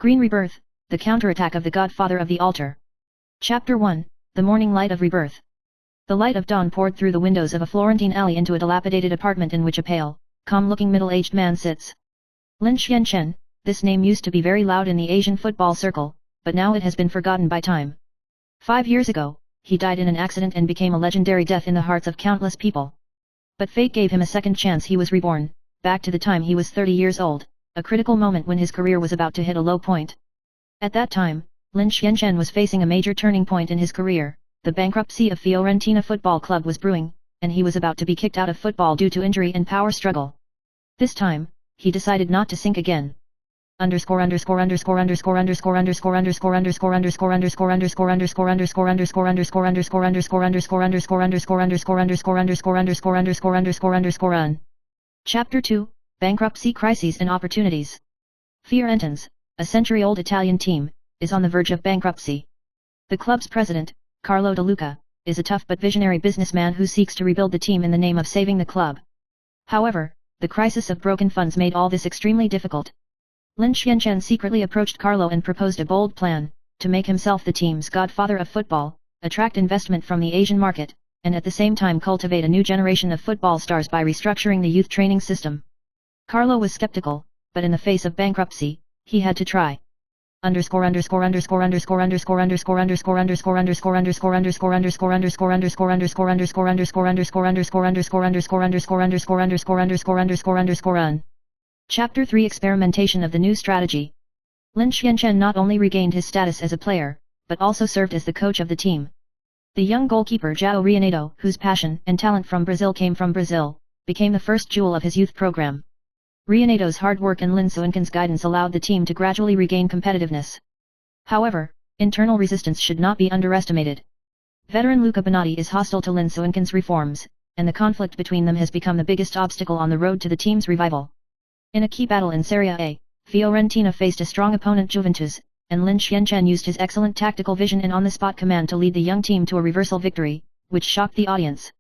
Green Rebirth, the counterattack of the Godfather of the Altar. Chapter 1, The Morning Light of Rebirth. The light of dawn poured through the windows of a Florentine alley into a dilapidated apartment in which a pale, calm-looking middle-aged man sits. Lin Xianchen, this name used to be very loud in the Asian football circle, but now it has been forgotten by time. 5 years ago, he died in an accident and became a legendary death in the hearts of countless people. But fate gave him a second chance. He was reborn, back to the time he was 30 years old, a critical moment when his career was about to hit a low point. At that time, Lin Xianchen was facing a major turning point in his career. The bankruptcy of Fiorentina Football Club was brewing, and he was about to be kicked out of football due to injury and power struggle. This time, he decided not to sink again. Chapter 2, Bankruptcy Crises and Opportunities. Fiorentin's, a century-old Italian team, is on the verge of bankruptcy. The club's president, Carlo De Luca, is a tough but visionary businessman who seeks to rebuild the team in the name of saving the club. However, the crisis of broken funds made all this extremely difficult. Lin Xianchen secretly approached Carlo and proposed a bold plan, to make himself the team's godfather of football, attract investment from the Asian market, and at the same time cultivate a new generation of football stars by restructuring the youth training system. Carlo was skeptical, but in the face of bankruptcy, he had to try. Chapter 3, Experimentation of the New Strategy. Lin Xianchen not only regained his status as a player, but also served as the coach of the team. The young goalkeeper João Reinato, whose passion and talent from Brazil came from Brazil, became the first jewel of his youth program. Reinato's hard work and Lin Suinken's guidance allowed the team to gradually regain competitiveness. However, internal resistance should not be underestimated. Veteran Luca Bonatti is hostile to Lin Suinken's reforms, and the conflict between them has become the biggest obstacle on the road to the team's revival. In a key battle in Serie A, Fiorentina faced a strong opponent Juventus, and Lin Xianchen used his excellent tactical vision and on-the-spot command to lead the young team to a reversal victory, which shocked the audience.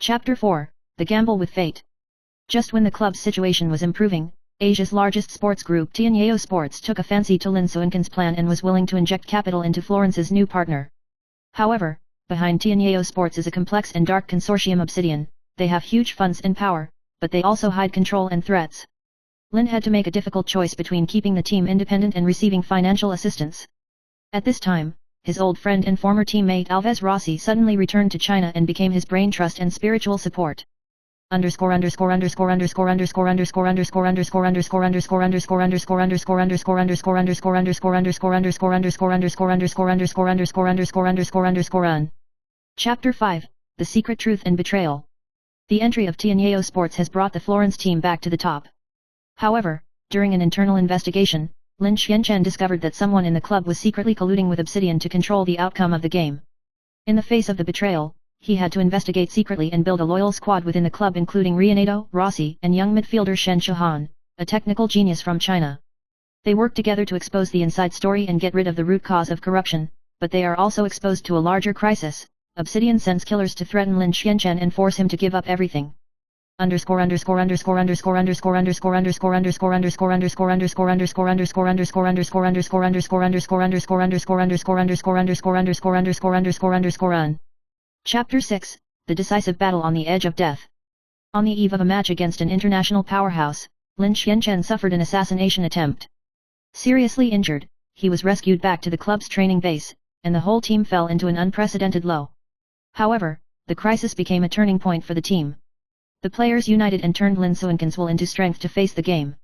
Chapter 4, The Gamble with Fate. Just when the club's situation was improving, Asia's largest sports group Tianjao Sports took a fancy to Lin Suinken's plan and was willing to inject capital into Florence's new partner. However, behind Tianjao Sports is a complex and dark consortium Obsidian. They have huge funds and power, but they also hide control and threats. Lin had to make a difficult choice between keeping the team independent and receiving financial assistance. At this time, his old friend and former teammate Alves Rossi suddenly returned to China and became his brain trust and spiritual support. Chapter 5, The Secret Truth and Betrayal. The entry of Tianjao Sports has brought the Florence team back to the top. However, during an internal investigation, Lin Xianchen discovered that someone in the club was secretly colluding with Obsidian to control the outcome of the game. In the face of the betrayal, he had to investigate secretly and build a loyal squad within the club including Reinato, Rossi, and young midfielder Shen Chuhan, a technical genius from China. They work together to expose the inside story and get rid of the root cause of corruption, but they are also exposed to a larger crisis. Obsidian sends killers to threaten Lin Xianchen and force him to give up everything. Chapter 6, The Decisive Battle on the Edge of Death. On the eve of a match against an international powerhouse, Lin Xianchen suffered an assassination attempt. Seriously injured, he was rescued back to the club's training base, and the whole team fell into an unprecedented low. However, the crisis became a turning point for the team. The players united and turned Lin Suinken's will into strength to face the game.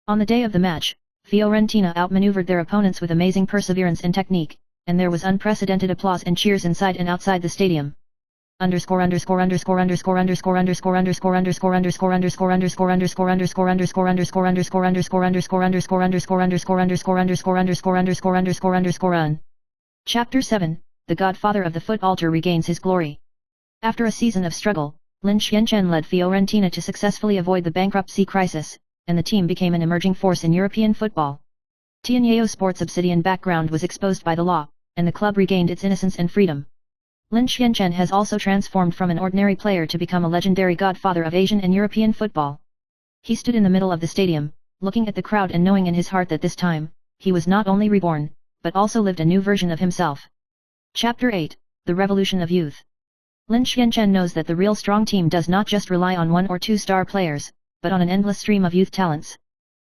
On the day of the match, Fiorentina outmaneuvered their opponents with amazing perseverance and technique, and there was unprecedented applause and cheers inside and outside the stadium. Chapter 7, The Godfather of the Foot Altar regains his glory. After a season of struggle, Lin Xianchen led Fiorentina to successfully avoid the bankruptcy crisis, and the team became an emerging force in European football. Tianjao Sports' Obsidian background was exposed by the law, and the club regained its innocence and freedom. Lin Xianchen has also transformed from an ordinary player to become a legendary godfather of Asian and European football. He stood in the middle of the stadium, looking at the crowd and knowing in his heart that this time, he was not only reborn, but also lived a new version of himself. Chapter 8, The Revolution of Youth. Lin Xianchen knows that the real strong team does not just rely on 1 or 2 star players, but on an endless stream of youth talents.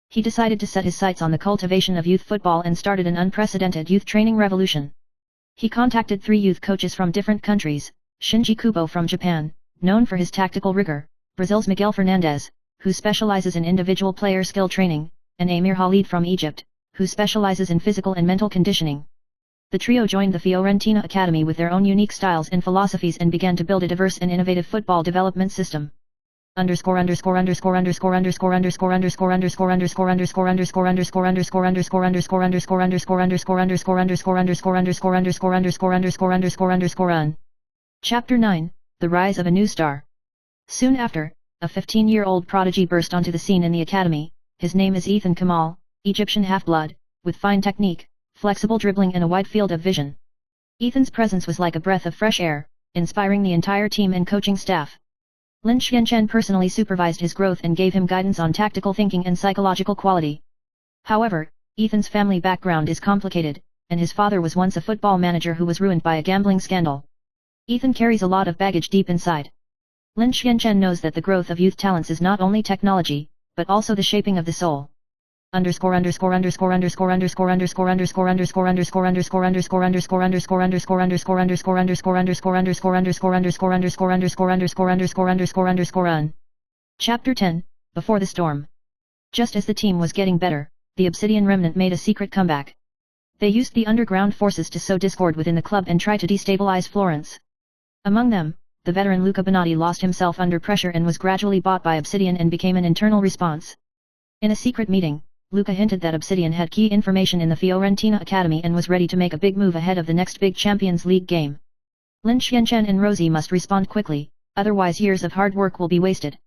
He decided to set his sights on the cultivation of youth football and started an unprecedented youth training revolution. He contacted 3 youth coaches from different countries, Shinji Kubo from Japan, known for his tactical rigor, Brazil's Miguel Fernandez, who specializes in individual player skill training, and Amir Khalid from Egypt, who specializes in physical and mental conditioning. The trio joined the Fiorentina Academy with their own unique styles and philosophies and began to build a diverse and innovative football development system. Chapter 9, The Rise of a New Star. Soon after, a 15-year-old prodigy burst onto the scene in the academy. His name is Ethan Kamal, Egyptian half-blood, with fine technique, flexible dribbling and a wide field of vision. Ethan's presence was like a breath of fresh air, inspiring the entire team and coaching staff. Lin Xianchen personally supervised his growth and gave him guidance on tactical thinking and psychological quality. However, Ethan's family background is complicated, and his father was once a football manager who was ruined by a gambling scandal. Ethan carries a lot of baggage deep inside. Lin Xianchen knows that the growth of youth talents is not only technology, but also the shaping of the soul. Chapter 10, Before the Storm. Just as the team was getting better, the Obsidian Remnant made a secret comeback. They used the underground forces to sow discord within the club and try to destabilize Florence. Among them, the veteran Luca Bonatti lost himself under pressure and was gradually bought by Obsidian and became an internal response. In a secret meeting, Luca hinted that Obsidian had key information in the Fiorentina Academy and was ready to make a big move ahead of the next big Champions League game. Lin Xianchen and Rosie must respond quickly, otherwise years of hard work will be wasted.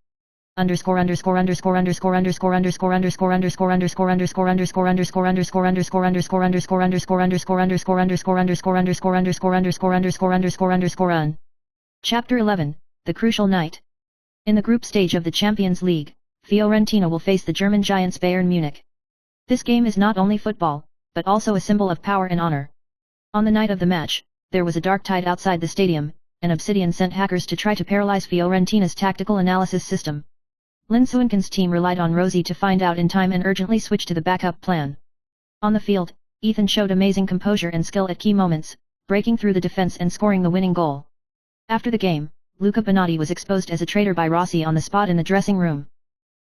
Chapter 11, The Crucial Night. In the group stage of the Champions League, Fiorentina will face the German giants Bayern Munich. This game is not only football, but also a symbol of power and honor. On the night of the match, there was a dark tide outside the stadium, and Obsidian sent hackers to try to paralyze Fiorentina's tactical analysis system. Lin Suinkin's team relied on Rosie to find out in time and urgently switched to the backup plan. On the field, Ethan showed amazing composure and skill at key moments, breaking through the defense and scoring the winning goal. After the game, Luca Bonatti was exposed as a traitor by Rossi on the spot in the dressing room.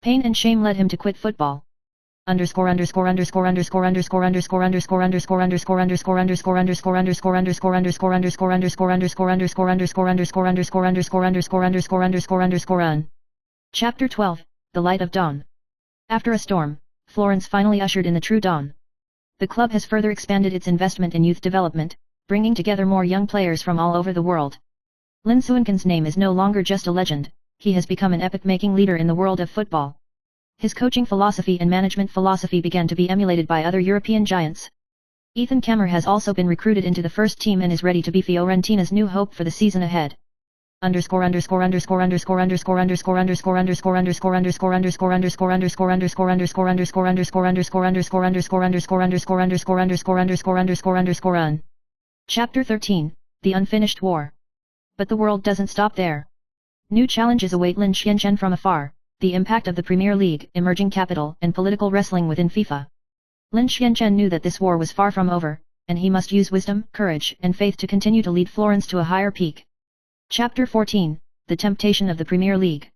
Pain and shame led him to quit football. Chapter 12, The Light of Dawn. After a storm, Florence finally ushered in the true dawn. The club has further expanded its investment in youth development, bringing together more young players from all over the world. Lin Suinkin's name is no longer just a legend, he has become an epoch-making leader in the world of football. His coaching philosophy and management philosophy began to be emulated by other European giants. Ethan Kammer has also been recruited into the first team and is ready to be Fiorentina's new hope for the season ahead. Chapter 13, The Unfinished War. But the world doesn't stop there. New challenges await Lin Xianchen from afar, the impact of the Premier League, emerging capital and political wrestling within FIFA. Lin Xianchen knew that this war was far from over, and he must use wisdom, courage and faith to continue to lead Florence to a higher peak. Chapter 14, The Temptation of the Premier League.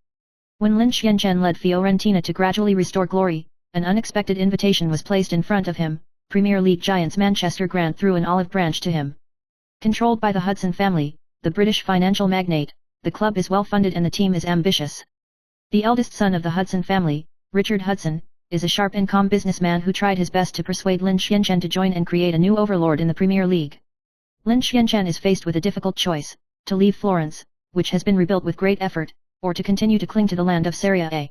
When Lin Xianchen led Fiorentina to gradually restore glory, an unexpected invitation was placed in front of him. Premier League giants Manchester Grant threw an olive branch to him. Controlled by the Hudson family, the British financial magnate, the club is well funded and the team is ambitious. The eldest son of the Hudson family, Richard Hudson, is a sharp and calm businessman who tried his best to persuade Lin Xianchen to join and create a new overlord in the Premier League. Lin Xianchen is faced with a difficult choice, to leave Florence, which has been rebuilt with great effort, or to continue to cling to the land of Serie A.